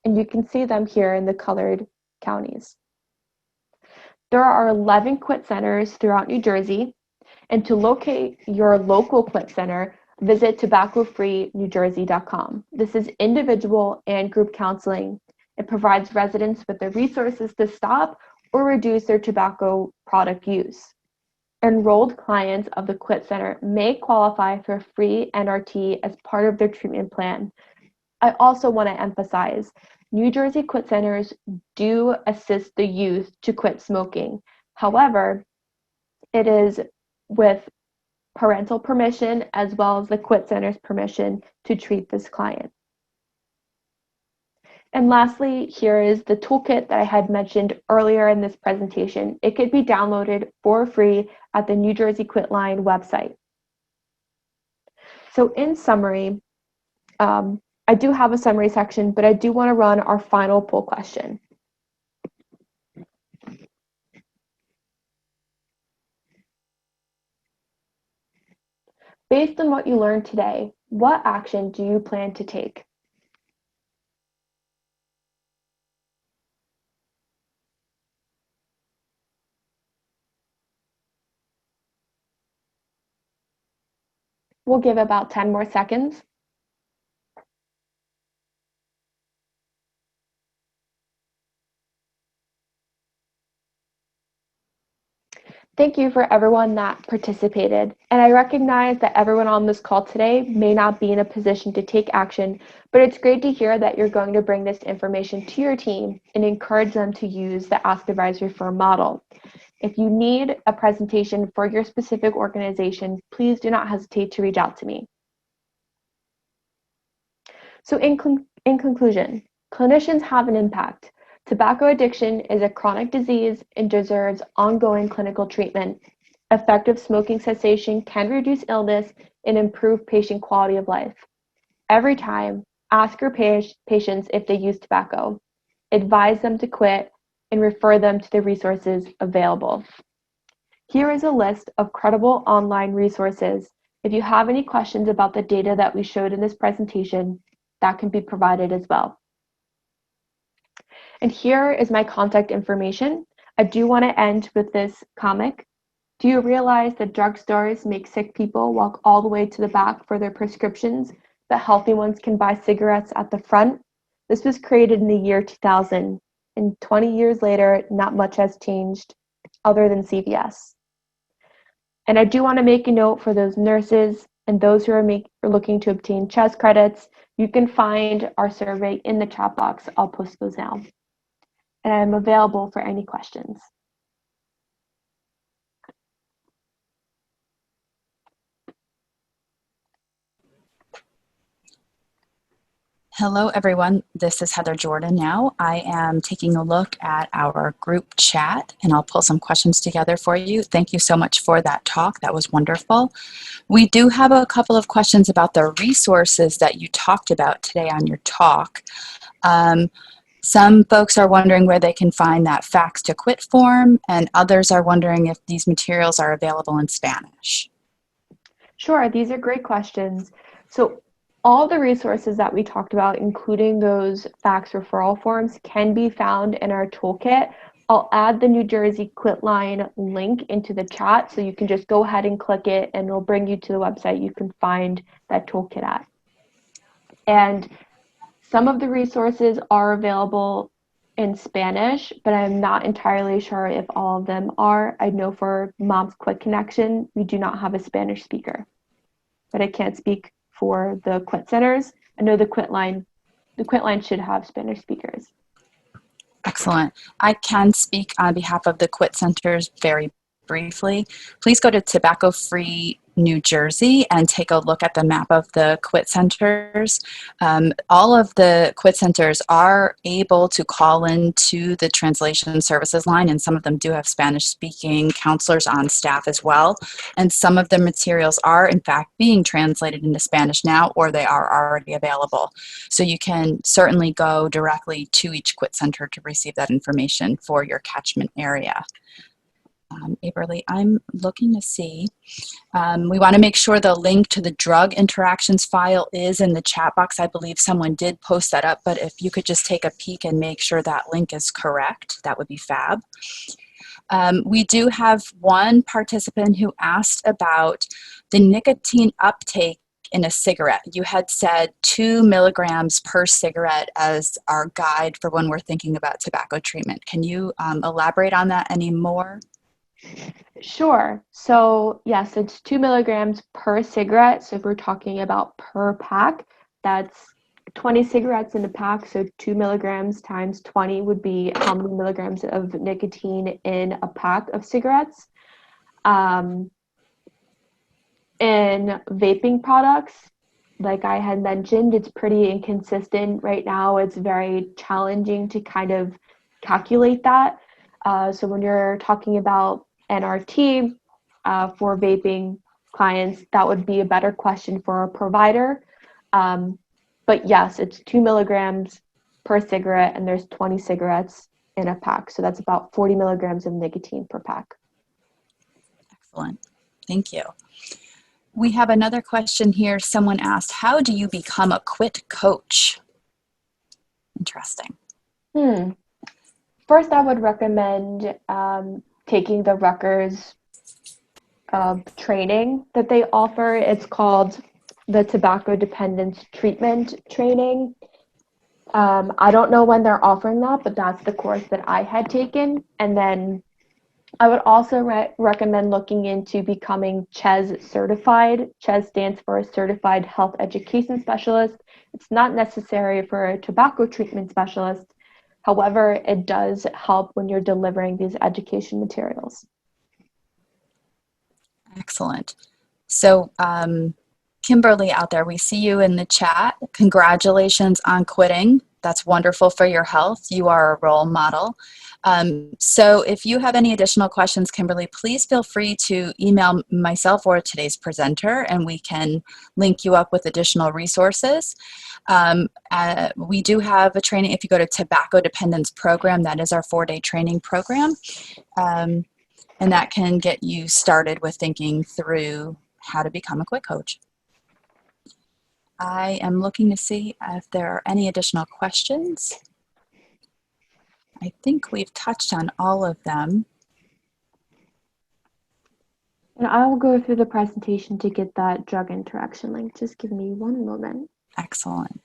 And you can see them here in the colored counties. There are 11 quit centers throughout New Jersey, and to locate your local quit center, visit tobaccofreenewjersey.com. This is individual and group counseling. It provides residents with the resources to stop or reduce their tobacco product use. Enrolled clients of the quit center may qualify for free NRT as part of their treatment plan. I also want to emphasize, New Jersey quit centers do assist the youth to quit smoking. However, it is with parental permission as well as the quit center's permission to treat this client. And lastly, here is the toolkit that I had mentioned earlier in this presentation. It could be downloaded for free at the New Jersey Quitline website. So in summary, I do have a summary section, but I do want to run our final poll question. Based on what you learned today, what action do you plan to take? We'll give about 10 more seconds. Thank you for everyone that participated. And I recognize that everyone on this call today may not be in a position to take action, but it's great to hear that you're going to bring this information to your team and encourage them to use the Ask Advisory Firm model. If you need a presentation for your specific organization, please do not hesitate to reach out to me. So in conclusion, clinicians have an impact. Tobacco addiction is a chronic disease and deserves ongoing clinical treatment. Effective smoking cessation can reduce illness and improve patient quality of life. Every time, ask your patients if they use tobacco, advise them to quit, and refer them to the resources available. Here is a list of credible online resources. If you have any questions about the data that we showed in this presentation, that can be provided as well. And here is my contact information. I do want to end with this comic. Do you realize that drugstores make sick people walk all the way to the back for their prescriptions, but healthy ones can buy cigarettes at the front? This was created in the year 2000, and 20 years later, not much has changed other than CVS. And I do want to make a note for those nurses and those who are looking to obtain CHES credits. You can find our survey in the chat box. I'll post those now. And I'm available for any questions. Hello, everyone. This is Heather Jordan now. I am taking a look at our group chat, and I'll pull some questions together for you. Thank you so much for that talk. That was wonderful. We do have a couple of questions about the resources that you talked about today on your talk. Some folks are wondering where they can find that Facts to Quit form, and others are wondering if these materials are available in Spanish. Sure, these are great questions. So all the resources that we talked about, including those fax referral forms, can be found in our toolkit. I'll add the New Jersey Quitline link into the chat, so you can just go ahead and click it, and it'll bring you to the website you can find that toolkit at. And some of the resources are available in Spanish, but I'm not entirely sure if all of them are. I know for Mom's Quit Connection, we do not have a Spanish speaker, but I can't speak for the Quit centers. I know the Quitline should have Spanish speakers. Excellent. I can speak on behalf of the Quit centers very briefly. Please go to Tobacco Free New Jersey and take a look at the map of the Quit centers. All of the Quit centers are able to call into the translation services line, and some of them do have Spanish speaking counselors on staff as well. And some of the materials are in fact being translated into Spanish now, or they are already available. So you can certainly go directly to each Quit center to receive that information for your catchment area. Averly, I'm looking to see. We want to make sure the link to the drug interactions file is in the chat box. I believe someone did post that up, but if you could just take a peek and make sure that link is correct, that would be fab. We do have one participant who asked about the nicotine uptake in a cigarette. You had said 2 milligrams per cigarette as our guide for when we're thinking about tobacco treatment. Can you elaborate on that any more? Sure. So yes, it's 2 milligrams per cigarette. So if we're talking about per pack, that's 20 cigarettes in a pack. So 2 milligrams times 20 would be how many milligrams of nicotine in a pack of cigarettes. In vaping products, like I had mentioned, it's pretty inconsistent right now. It's very challenging to kind of calculate that. So when you're talking about NRT for vaping, clients, that would be a better question for a provider. But yes, it's 2 milligrams per cigarette, and there's 20 cigarettes in a pack. So that's about 40 milligrams of nicotine per pack. Excellent. Thank you. We have another question here. Someone asked, how do you become a quit coach? Interesting. First, I would recommend taking the Rutgers training that they offer. It's called the Tobacco Dependence Treatment Training. I don't know when they're offering that, but that's the course that I had taken. And then I would also recommend looking into becoming CHES certified. CHES stands for Certified Health Education Specialist. It's not necessary for a tobacco treatment specialist. However, it does help when you're delivering these education materials. Excellent. So, Kimberly out there, we see you in the chat. Congratulations on quitting. That's wonderful for your health. You are a role model. So if you have any additional questions, Kimberly, please feel free to email myself or today's presenter, and we can link you up with additional resources. We do have a training. If you go to Tobacco Dependence Program, that is our 4-day training program. And that can get you started with thinking through how to become a quit coach. I am looking to see if there are any additional questions. I think we've touched on all of them. And I will go through the presentation to get that drug interaction link. Just give me one moment. Excellent.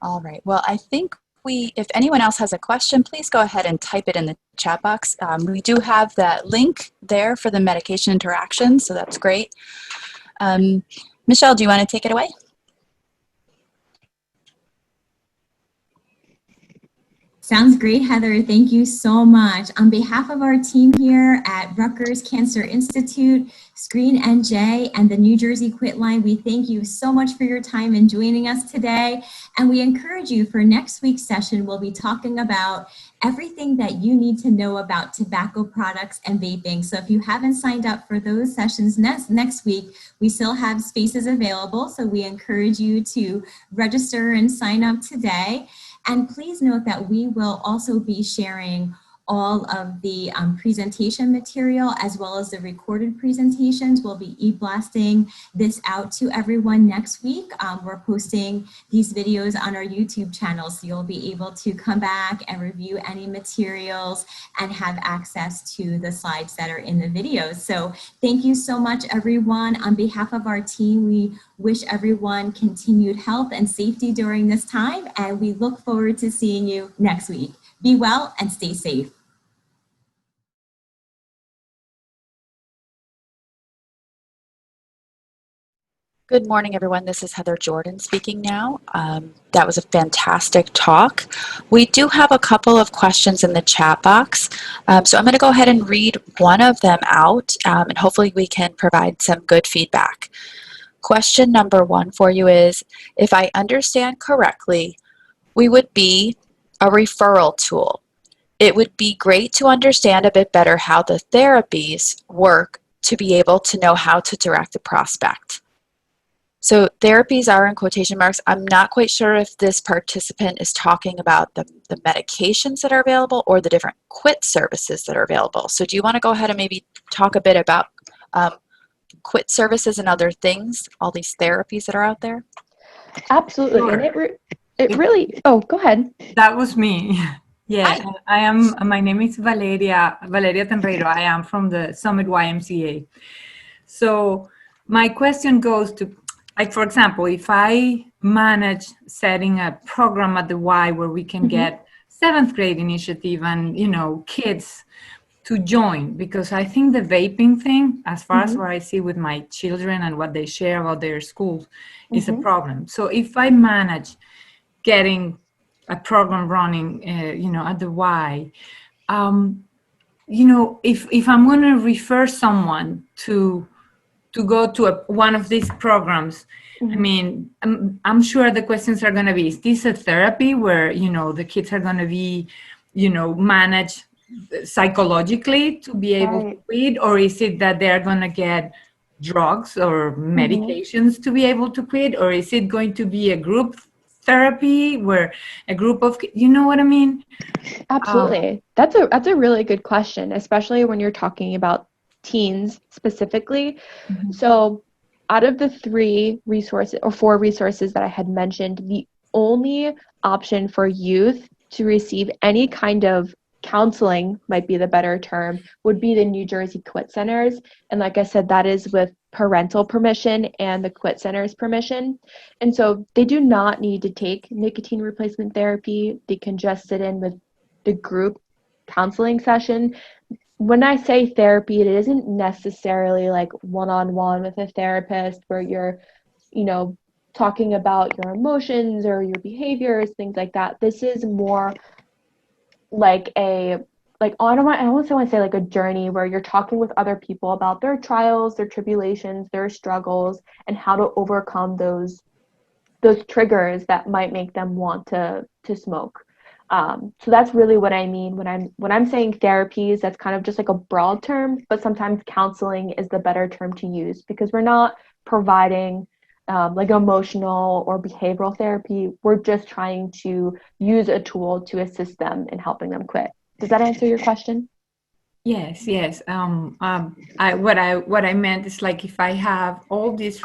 All right. Well, I think if anyone else has a question, please go ahead and type it in the chat box. We do have that link there for the medication interaction, so that's great. Michelle, do you want to take it away? Sounds great, Heather. Thank you so much. On behalf of our team here at Rutgers Cancer Institute, Screen NJ, and the New Jersey Quitline, we thank you so much for your time in joining us today. And we encourage you for next week's session, we'll be talking about everything that you need to know about tobacco products and vaping. So if you haven't signed up for those sessions next week, we still have spaces available. So we encourage you to register and sign up today. And please note that we will also be sharing all of the presentation material as well as the recorded presentations. We'll be e-blasting this out to everyone next week. We're posting these videos on our YouTube channel, so you'll be able to come back and review any materials and have access to the slides that are in the videos. So thank you so much, everyone. On behalf of our team, we wish everyone continued health and safety during this time, and we look forward to seeing you next week. Be well and stay safe. Good morning, everyone. This is Heather Jordan speaking now. That was a fantastic talk. We do have a couple of questions in the chat box. So I'm going to go ahead and read one of them out, and hopefully we can provide some good feedback. Question number 1 for you is, if I understand correctly, we would be a referral tool. It would be great to understand a bit better how the therapies work to be able to know how to direct the prospect. So therapies are in quotation marks. I'm not quite sure if this participant is talking about the medications that are available or the different quit services that are available. So do you want to go ahead and maybe talk a bit about quit services and other things, all these therapies that are out there? Absolutely. Sure. And it really, oh, go ahead. That was me. Yeah, Hi. my name is Valeria Tenreiro. I am from the Summit YMCA. So my question goes to, like, for example, if I manage setting a program at the Y where we can get 7th grade initiative and, you know, kids to join, because I think the vaping thing, as far as what I see with my children and what they share about their schools, is a problem. So if I manage getting a program running, you know, at the Y, you know, if I'm going to refer someone to go to one of these programs, I mean, I'm sure the questions are going to be, is this a therapy where, you know, the kids are going to be manage psychologically to be able to Right. quit, or is it that they're going to get drugs or medications to be able to quit, or is it going to be a group therapy where a group of, you know what I mean? Absolutely. That's a really good question, especially when you're talking about teens specifically. So, out of the 4 resources that I had mentioned, the only option for youth to receive any kind of counseling, might be the better term, would be the New Jersey Quit Centers. And like I said, that is with parental permission and the Quit Center's permission. And so they do not need to take nicotine replacement therapy. They can just sit in with the group counseling session. When I say therapy, it isn't necessarily like one-on-one with a therapist where you're, talking about your emotions or your behaviors, things like that. This is more like I almost want to say like a journey where you're talking with other people about their trials, their tribulations, their struggles, and how to overcome those triggers that might make them want to smoke. So that's really what I mean when I'm saying therapies. That's kind of just like a broad term, but sometimes counseling is the better term to use because we're not providing like emotional or behavioral therapy. We're just trying to use a tool to assist them in helping them quit. Does that answer your question? Yes, yes. What I meant is like if I have all these,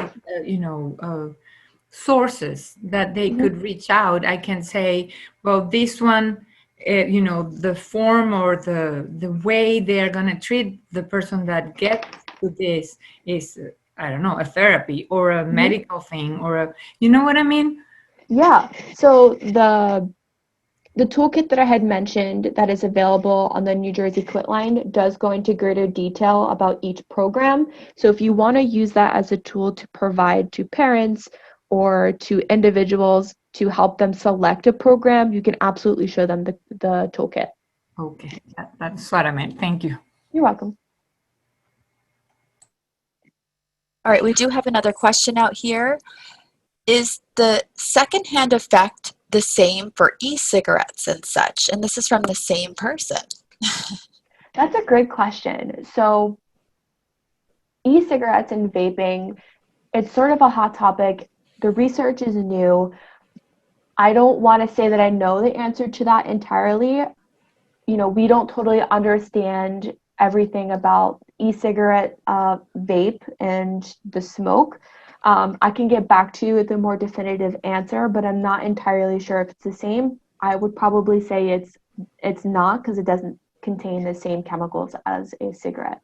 sources that they could reach out, I can say, well, this one, the form or the way they're gonna treat the person that gets to this is, I don't know, a therapy or a medical thing or you know what I mean? Yeah. So the toolkit that I had mentioned that is available on the New Jersey Quitline does go into greater detail about each program. So if you want to use that as a tool to provide to parents or to individuals to help them select a program, you can absolutely show them the toolkit. Okay, that's what I meant. Thank you. You're welcome. All right, we do have another question out here. Is the secondhand effect the same for e-cigarettes and such? And this is from the same person. That's a great question. So e-cigarettes and vaping, it's sort of a hot topic. The research is new. I don't want to say that I know the answer to that entirely. We don't totally understand everything about e-cigarette, vape, and the smoke. I can get back to you with a more definitive answer, but I'm not entirely sure if it's the same. I would probably say it's not because it doesn't contain the same chemicals as a cigarette.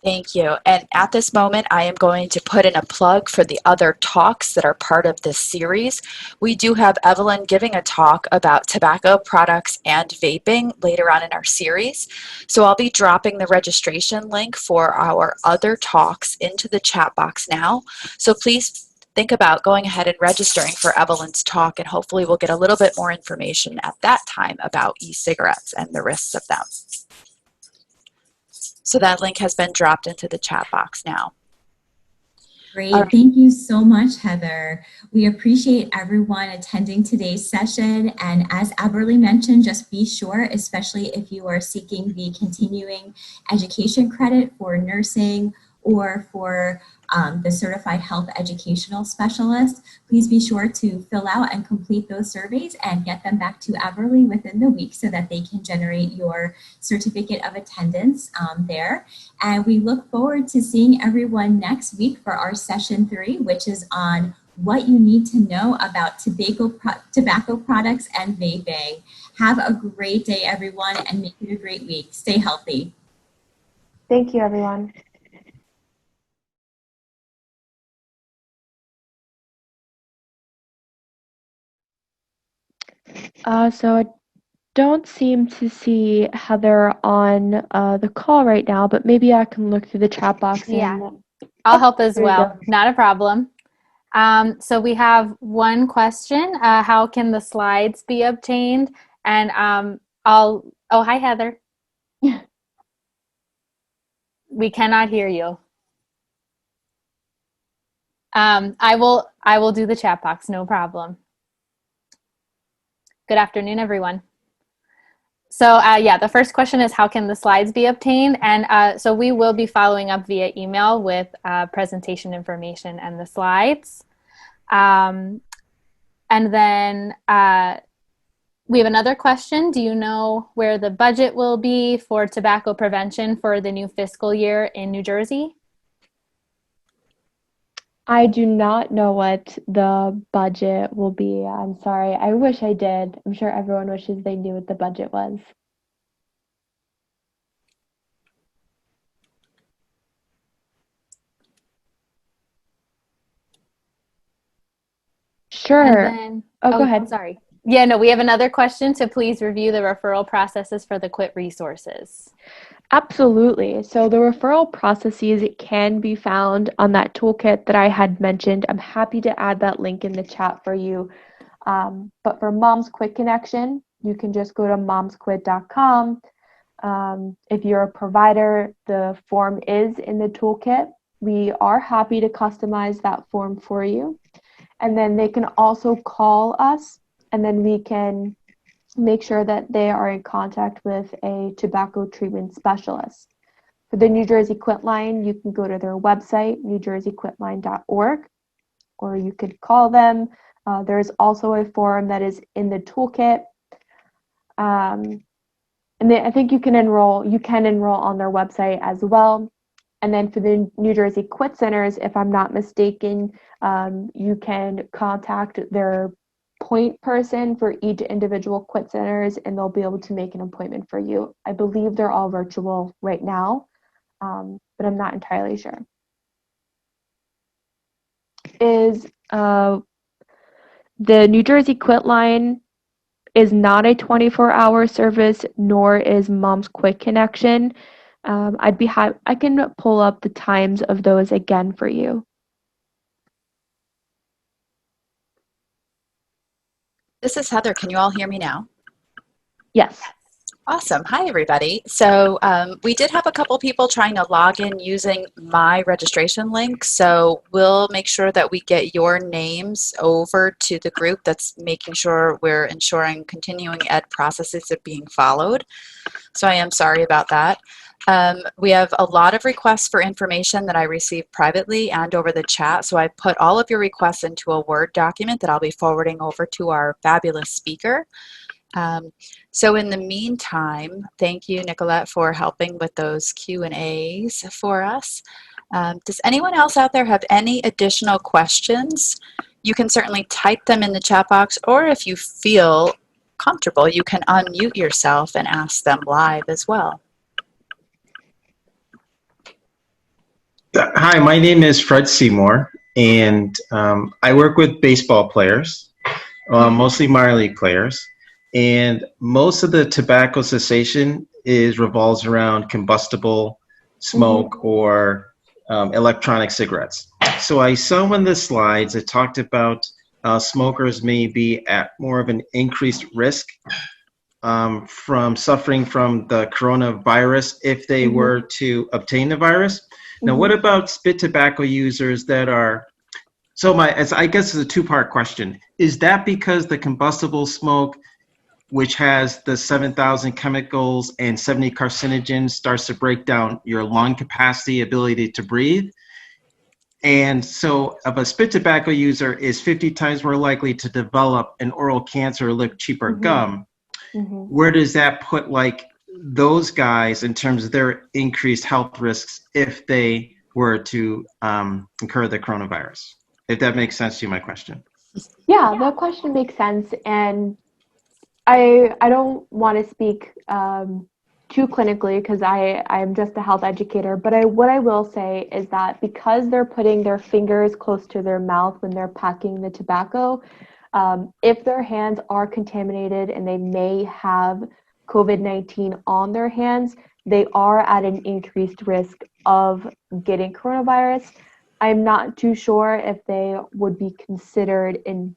Thank you. And at this moment, I am going to put in a plug for the other talks that are part of this series. We do have Evelyn giving a talk about tobacco products and vaping later on in our series. So I'll be dropping the registration link for our other talks into the chat box now. So please think about going ahead and registering for Evelyn's talk, and hopefully we'll get a little bit more information at that time about e-cigarettes and the risks of them. So that link has been dropped into the chat box now. Great. Thank you so much, Heather. We appreciate everyone attending today's session. And as Aberly mentioned, just be sure, especially if you are seeking the continuing education credit for nursing or for the Certified Health Educational Specialist, please be sure to fill out and complete those surveys and get them back to Aberly within the week so that they can generate your certificate of attendance there. And we look forward to seeing everyone next week for our session 3, which is on what you need to know about tobacco products and vaping. Have a great day, everyone, and make it a great week. Stay healthy. Thank you, everyone. So I don't seem to see Heather on the call right now, but maybe I can look through the chat box. Yeah, I'll help as there you well. go. Not a problem. So we have one question. How can the slides be obtained? And oh, hi, Heather. We cannot hear you. I will do the chat box, no problem. Good afternoon, everyone. Yeah, the first question is how can the slides be obtained? And so we will be following up via email with presentation information and the slides. And then we have another question. Do you know where the budget will be for tobacco prevention for the new fiscal year in New Jersey? I do not know what the budget will be. I'm sorry. I wish I did. I'm sure everyone wishes they knew what the budget was. Sure. And then, Oh, go ahead. I'm sorry. Yeah, no, we have another question to please review the referral processes for the Quit resources. Absolutely. So the referral processes can be found on that toolkit that I had mentioned. I'm happy to add that link in the chat for you. But for Mom's Quit Connection, you can just go to momsquit.com. If you're a provider, the form is in the toolkit. We are happy to customize that form for you. And then they can also call us, and then we can make sure that they are in contact with a tobacco treatment specialist. For the New Jersey Quitline, you can go to their website, newjerseyquitline.org, or you could call them. There's also a form that is in the toolkit. And I think you can enroll on their website as well. And then for the New Jersey Quit Centers, if I'm not mistaken, you can contact their point person for each individual Quit Centers, and they'll be able to make an appointment for you. I believe they're all virtual right now, but I'm not entirely sure. The New Jersey Quitline is not a 24-hour service, nor is Mom's Quit Connection. I can pull up the times of those again for you. This is Heather. Can you all hear me now? Yes. Awesome. Hi, everybody. So we did have a couple people trying to log in using my registration link. So we'll make sure that we get your names over to the group that's making sure we're ensuring continuing ed processes are being followed. So I am sorry about that. We have a lot of requests for information that I received privately and over the chat. So I put all of your requests into a Word document that I'll be forwarding over to our fabulous speaker. So in the meantime, thank you, Nicolette, for helping with those Q&As for us. Does anyone else out there have any additional questions? You can certainly type them in the chat box, or if you feel comfortable, you can unmute yourself and ask them live as well. Hi, my name is Fred Seymour, and I work with baseball players, mostly minor league players. And most of the tobacco cessation revolves around combustible smoke or electronic cigarettes. So I saw in the slides, it talked about smokers may be at more of an increased risk from suffering from the coronavirus if they were to obtain the virus. Now, what about spit tobacco users that are, I guess it's a two-part question. Is that because the combustible smoke, which has the 7,000 chemicals and 70 carcinogens, starts to break down your lung capacity, ability to breathe? And so if a spit tobacco user is 50 times more likely to develop an oral cancer or lick cheaper gum, where does that put like those guys in terms of their increased health risks if they were to incur the coronavirus? If that makes sense to you, my question. Yeah, the question makes sense. And I don't want to speak too clinically because I'm just a health educator, but what I will say is that because they're putting their fingers close to their mouth when they're packing the tobacco, if their hands are contaminated and they may have COVID-19 on their hands, they are at an increased risk of getting coronavirus. I'm not too sure if they would be considered in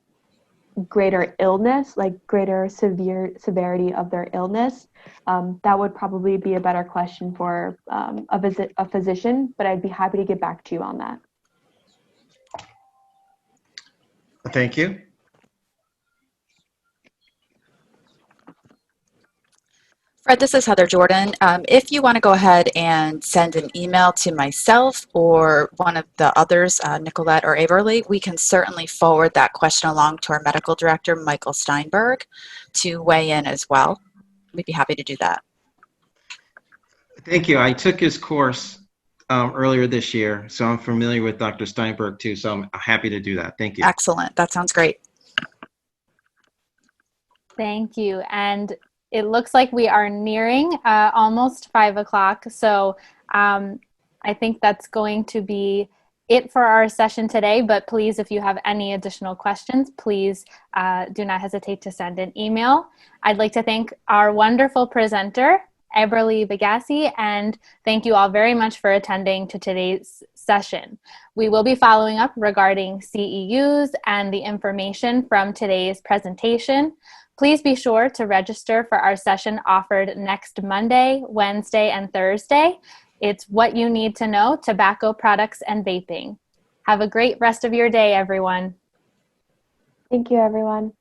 greater illness, like greater severity of their illness. That would probably be a better question for a physician, but I'd be happy to get back to you on that. Thank you. Fred, this is Heather Jordan. If you want to go ahead and send an email to myself or one of the others, Nicolette or Averly, we can certainly forward that question along to our medical director, Michael Steinberg, to weigh in as well. We'd be happy to do that. Thank you. I took his course earlier this year, so I'm familiar with Dr. Steinberg too, so I'm happy to do that. Thank you. Excellent. That sounds great. Thank you. And it looks like we are nearing almost 5 o'clock. So I think that's going to be it for our session today. But please, if you have any additional questions, please do not hesitate to send an email. I'd like to thank our wonderful presenter, Eberly Bagassi, and thank you all very much for attending to today's session. We will be following up regarding CEUs and the information from today's presentation. Please be sure to register for our session offered next Monday, Wednesday, and Thursday. It's What You Need to Know, Tobacco Products and Vaping. Have a great rest of your day, everyone. Thank you, everyone.